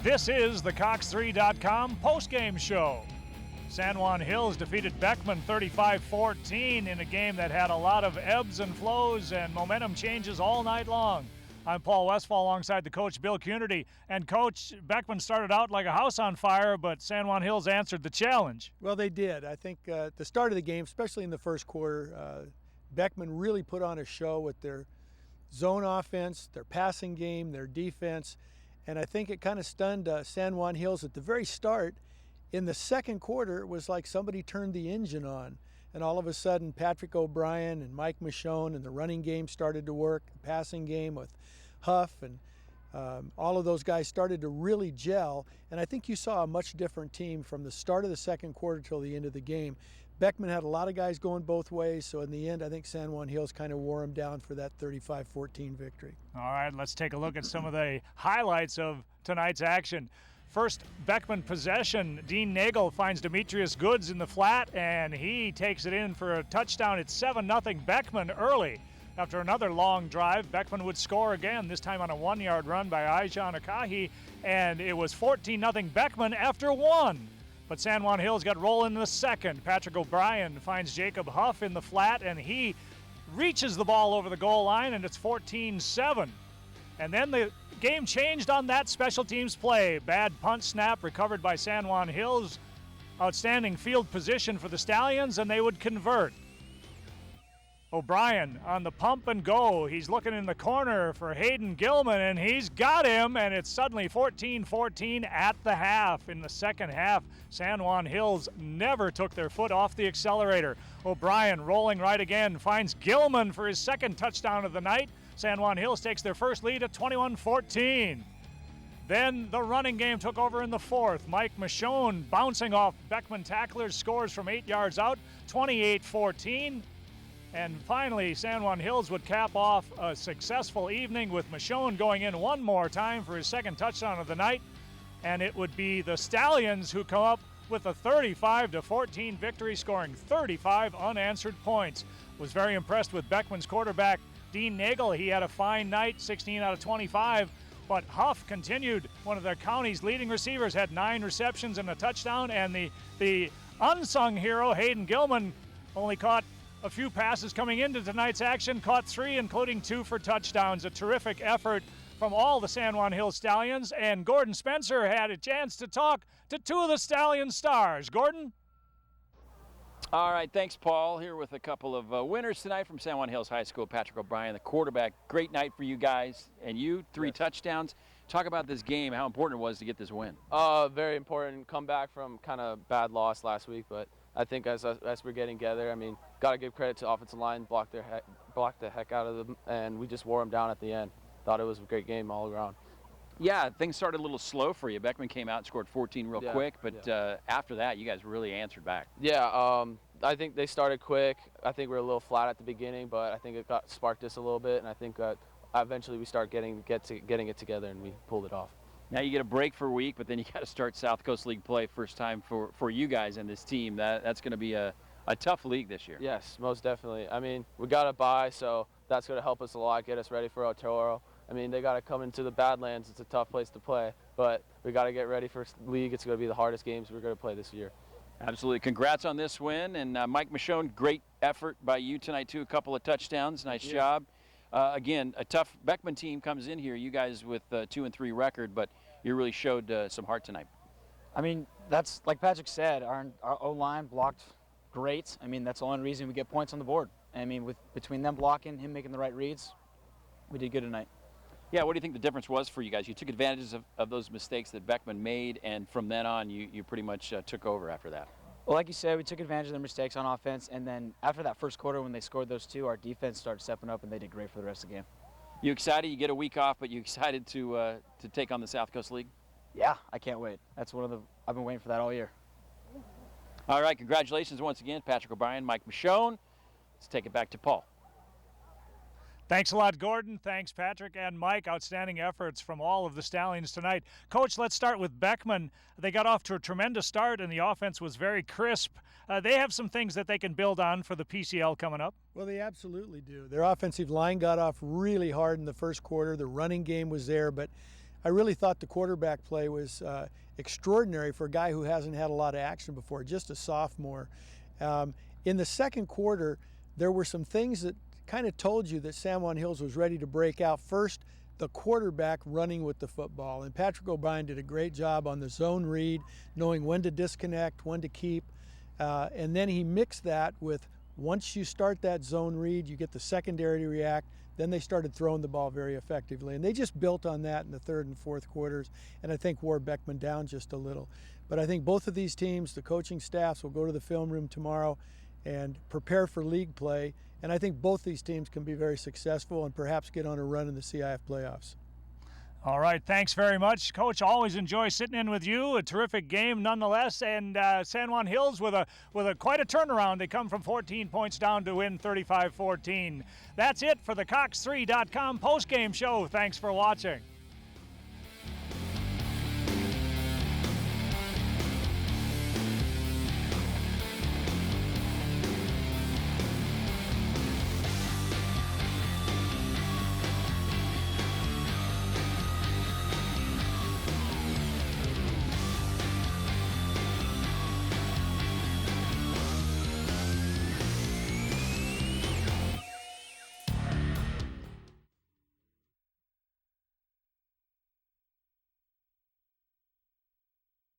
This is the Cox3.com postgame show. San Juan Hills defeated Beckman 35-14 in a game that had a lot of ebbs and flows and momentum changes all night long. I'm Paul Westfall alongside the coach, Bill Cunity. And Coach, Beckman started out like a house on fire, but San Juan Hills answered the challenge. Well, they did. I think at the start of the game, especially in the first quarter, Beckman really put on a show with their zone offense, their passing game, their defense. And I think it kind of stunned San Juan Hills at the very start. In the second quarter, it was like somebody turned the engine on. And all of a sudden, Patrick O'Brien and Mike Michonne and the running game started to work. The passing game with Huff and all of those guys started to really gel. And I think you saw a much different team from the start of the second quarter till the end of the game. Beckman had a lot of guys going both ways, so in the end, I think San Juan Hills kind of wore them down for that 35-14 victory. All right, let's take a look at some of the highlights of tonight's action. First Beckman possession, Dean Nagel finds Demetrius Goods in the flat, and he takes it in for a touchdown. It's 7-0 Beckman early. After another long drive, Beckman would score again, this time on a 1-yard run by Aijan Akahi, and it was 14-0 Beckman after one. But San Juan Hills got rolling in the second. Patrick O'Brien finds Jacob Huff in the flat, and he reaches the ball over the goal line, and it's 14-7. And then the game changed on that special teams play. Bad punt snap recovered by San Juan Hills. Outstanding field position for the Stallions, and they would convert. O'Brien on the pump and go. He's looking in the corner for Hayden Gilman, and he's got him, and it's suddenly 14-14 at the half. In the second half, San Juan Hills never took their foot off the accelerator. O'Brien rolling right again, finds Gilman for his second touchdown of the night. San Juan Hills takes their first lead at 21-14. Then the running game took over in the fourth. Mike Michonne bouncing off Beckman tacklers scores from 8 yards out, 28-14. And finally, San Juan Hills would cap off a successful evening with Michonne going in one more time for his second touchdown of the night. And it would be the Stallions who come up with a 35-14 victory, scoring 35 unanswered points. Was very impressed with Beckman's quarterback, Dean Nagel. He had a fine night, 16 out of 25. But Huff continued, one of the county's leading receivers, had 9 receptions and a touchdown. And the unsung hero, Hayden Gilman, only caught a few passes coming into tonight's action, caught 3, including 2 for touchdowns. A terrific effort from all the San Juan Hills Stallions. And Gordon Spencer had a chance to talk to 2 of the Stallion stars. Gordon? All right, thanks, Paul. Here with a couple of winners tonight from San Juan Hills High School. Patrick O'Brien, the quarterback. Great night for you guys. And you, 3 touchdowns. Talk about this game, how important it was to get this win. Very important. Come back from kind of bad loss last week, but I think as we're getting together, I mean, got to give credit to offensive line, blocked the heck out of them, and we just wore them down at the end. Thought it was a great game all around. Yeah, things started a little slow for you. Beckman came out and scored 14 real quick, but after that, you guys really answered back. Yeah, I think they started quick. I think we were a little flat at the beginning, but I think it got sparked us a little bit, and I think eventually we start getting it together, and we pulled it off. Now you get a break for a week, but then you got to start South Coast League play first time for you guys and this team. That's going to be a tough league this year. Yes, most definitely. I mean, we got to bye, so that's going to help us a lot, get us ready for Otoro. I mean, they got to come into the Badlands. It's a tough place to play, but we got to get ready for league. It's going to be the hardest games we're going to play this year. Absolutely. Congrats on this win. And Mike Michonne, great effort by you tonight, too. A couple of touchdowns. Nice job. Again, a tough Beckman team comes in here. You guys with 2-3 record, but you really showed some heart tonight. I mean, that's like Patrick said, our O-line blocked great. I mean, that's the only reason we get points on the board. I mean, between them blocking, him making the right reads, we did good tonight. Yeah, what do you think the difference was for you guys? You took advantage of those mistakes that Beckman made, and from then on, you pretty much took over after that. Well, like you said, we took advantage of their mistakes on offense, and then after that first quarter when they scored those 2, our defense started stepping up, and they did great for the rest of the game. You excited? You get a week off, but you excited to take on the South Coast League? Yeah, I can't wait. That's I've been waiting for that all year. All right, congratulations once again, Patrick O'Brien, Mike Michonne. Let's take it back to Paul. Thanks a lot, Gordon. Thanks, Patrick and Mike. Outstanding efforts from all of the Stallions tonight. Coach, let's start with Beckman. They got off to a tremendous start, and the offense was very crisp. They have some things that they can build on for the PCL coming up. Well, they absolutely do. Their offensive line got off really hard in the first quarter. The running game was there, but I really thought the quarterback play was extraordinary for a guy who hasn't had a lot of action before, just a sophomore. In the second quarter, there were some things that kind of told you that San Juan Hills was ready to break out. First, the quarterback running with the football. And Patrick O'Brien did a great job on the zone read, knowing when to disconnect, when to keep. And then he mixed that with, once you start that zone read, you get the secondary to react. Then they started throwing the ball very effectively. And they just built on that in the third and fourth quarters, and I think wore Beckman down just a little. But I think both of these teams, the coaching staffs, will go to the film room tomorrow and prepare for league play. And I think both these teams can be very successful and perhaps get on a run in the CIF playoffs. All right, thanks very much, Coach. Always enjoy sitting in with you. A terrific game nonetheless, and San Juan Hills with a quite a turnaround. They come from 14 points down to win 35-14. That's it for the Cox3.com postgame show. Thanks for watching.